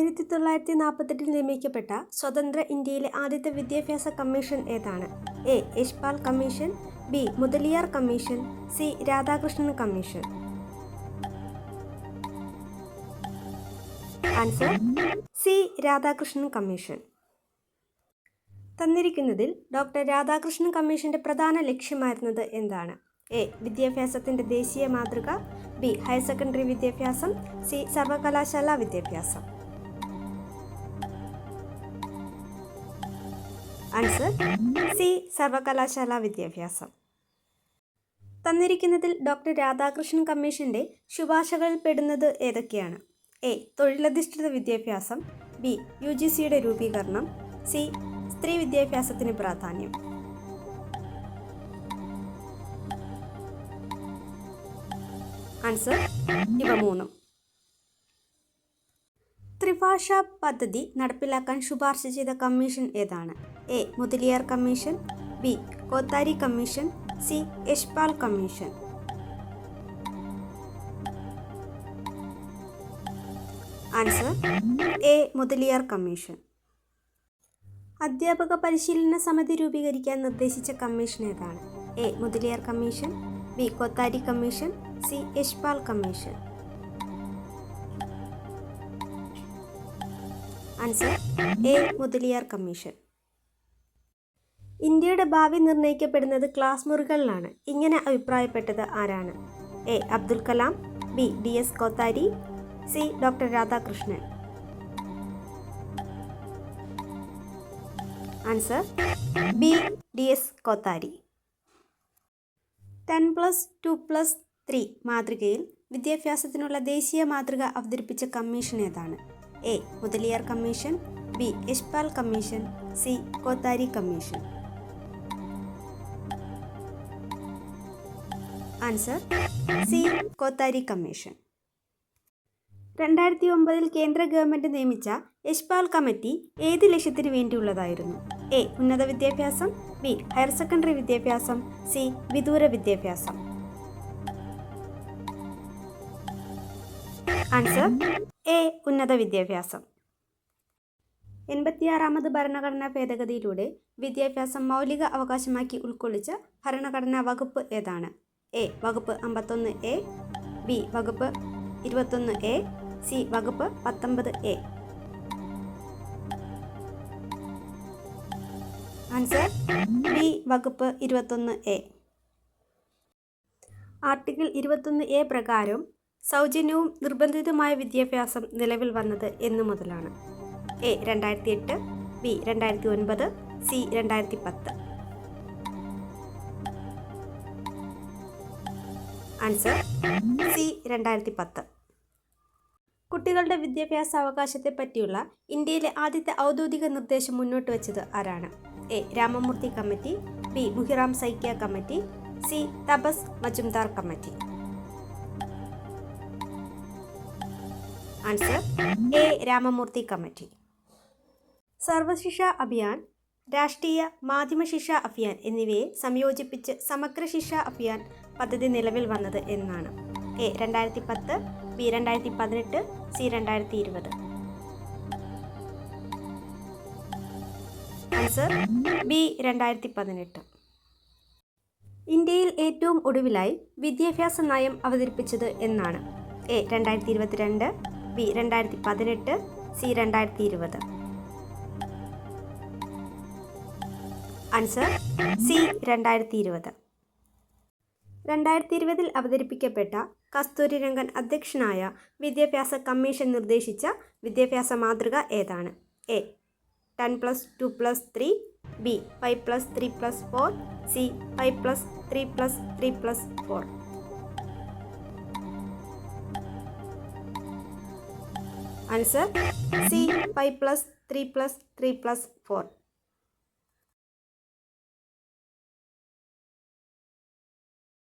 1948 നിയമിക്കപ്പെട്ട സ്വതന്ത്ര ഇന്ത്യയിലെ ആദ്യത്തെ വിദ്യാഭ്യാസ കമ്മീഷൻ ഏതാണ്? A. Yashpal commission, B. Mudaliar commission, C. Radhakrishnan commission. Answer C. Radhakrishnan commission. തന്നിരിക്കുന്നതിൽ ഡോക്ടർ രാധാകൃഷ്ണൻ കമ്മീഷന്റെ പ്രധാന ലക്ഷ്യമായിരുന്നത് എന്താണ്? എ. വിദ്യാഭ്യാസത്തിന്റെ ദേശീയ മാതൃക, ബി. ഹയർ സെക്കൻഡറി വിദ്യാഭ്യാസം, സി. സർവകലാശാല വിദ്യാഭ്യാസം. Answer C. സർവകലാശാല വിദ്യാഭ്യാസം. തന്നിരിക്കുന്നതിൽ ഡോക്ടർ രാധാകൃഷ്ണൻ കമ്മീഷന്റെ ശുപാർശകളിൽ പെടുന്നത് ഏതൊക്കെയാണ്? എ. തൊഴിലധിഷ്ഠിത വിദ്യാഭ്യാസം, ബി. UGCയുടെ രൂപീകരണം, സി. സ്ത്രീ വിദ്യാഭ്യാസത്തിന് പ്രാധാന്യം. ആൻസർ ഇവ മൂന്നും. ത്രിഭാഷാ പദ്ധതി നടപ്പിലാക്കാൻ ശുപാർശ ചെയ്ത കമ്മീഷൻ ഏതാണ്? A. Mudaliar commission, B. Kothari commission, C. Yashpal commission. Answer A. Mudaliar commission. അധ്യാപക പരിശീലന സമിതി രൂപീകരിക്കാൻ നിർദ്ദേശിച്ച കമ്മീഷൻ ഏതാണ്? A. Mudaliar commission, B. Kothari commission, C. Yashpal commission. Answer A. Mudaliar commission. ഇന്ത്യയുടെ ഭാവി നിർണ്ണയിക്കപ്പെടുന്നത് ക്ലാസ് മുറികളിലാണ്. ഇങ്ങനെ അഭിപ്രായപ്പെട്ടത് ആരാണ്? A. Abdul Kalam, B. DS Kothari, C. Doctor Radhakrishnan. Answer B. DS Kothari. 10+2+3 മാതൃകയിൽ വിദ്യാഭ്യാസത്തിനുള്ള ദേശീയ മാതൃക അവതരിപ്പിച്ച കമ്മീഷൻ ഏതാണ്? A. Mudaliar commission, B. Yashpal commission, C. Kothari commission. Answer C. Kothari commission. 2009 കേന്ദ്ര ഗവൺമെന്റ് നിയമിച്ച യശ്പാൽ കമ്മിറ്റി ഏത് ലക്ഷ്യത്തിന് വേണ്ടിയുള്ളതായിരുന്നു? എ. ഉന്നത വിദ്യാഭ്യാസം, ബി. ഹയർ സെക്കൻഡറി വിദ്യാഭ്യാസം, സി. വിദൂര വിദ്യാഭ്യാസം. Answer A. ഉന്നത വിദ്യാഭ്യാസം. 86ാമത് ഭരണഘടനാ ഭേദഗതിയിലൂടെ വിദ്യാഭ്യാസം മൗലിക അവകാശമാക്കി ഉൾക്കൊള്ളിച്ച ഭരണഘടനാ വകുപ്പ് ഏതാണ്? എ. വകുപ്പ് 51A, ബി. വകുപ്പ് 21A, സി. വകുപ്പ് 19A. Answer B. വകുപ്പ് 21A. ആർട്ടിക്കിൾ 21A പ്രകാരം സൗജന്യവും നിർബന്ധിതവുമായ വിദ്യാഭ്യാസം നിലവിൽ വന്നത് എന്നു മുതലാണ്? A. 2008, B. 2009, C. 2010. Answer C. 2010. കുട്ടികളുടെ വിദ്യാഭ്യാസ അവകാശത്തെ പറ്റിയുള്ള ഇന്ത്യയിലെ ആദ്യത്തെ ഔദ്യോഗിക നിർദ്ദേശം മുന്നോട്ട് വച്ചത് ആരാണ്? A. Ramamurthi committee, B. Muhiram Saikia committee, C. Tapas Majumdar committee. Answer A. Ramamurthi committee. Sarva Shiksha Abhiyan, Rashtriya Madhyamik ശിക്ഷ അഭിയാൻ എന്നിവയെ സംയോജിപ്പിച്ച് സമഗ്ര ശിക്ഷ അഭിയാൻ പദ്ധതി നിലവിൽ വന്നത് എന്നാണ്? A. 2010, B. 2018, C. 2020. Answer B. 2018. ഇന്ത്യയിൽ ഏറ്റവും ഒടുവിലായി വിദ്യാഭ്യാസ നയം അവതരിപ്പിച്ചത് എന്നാണ്? A. 2022, B. 2018, C. 2020. Answer C. 2020. 2020 അവതരിപ്പിക്കപ്പെട്ട കസ്തൂരി രംഗൻ അധ്യക്ഷനായ വിദ്യാഭ്യാസ കമ്മീഷൻ നിർദ്ദേശിച്ച വിദ്യാഭ്യാസ മാതൃക ഏതാണ്? A. 10+2+3, B. 5+3+4, C. 5+3+3+4. Answer C. 5+3+3+4.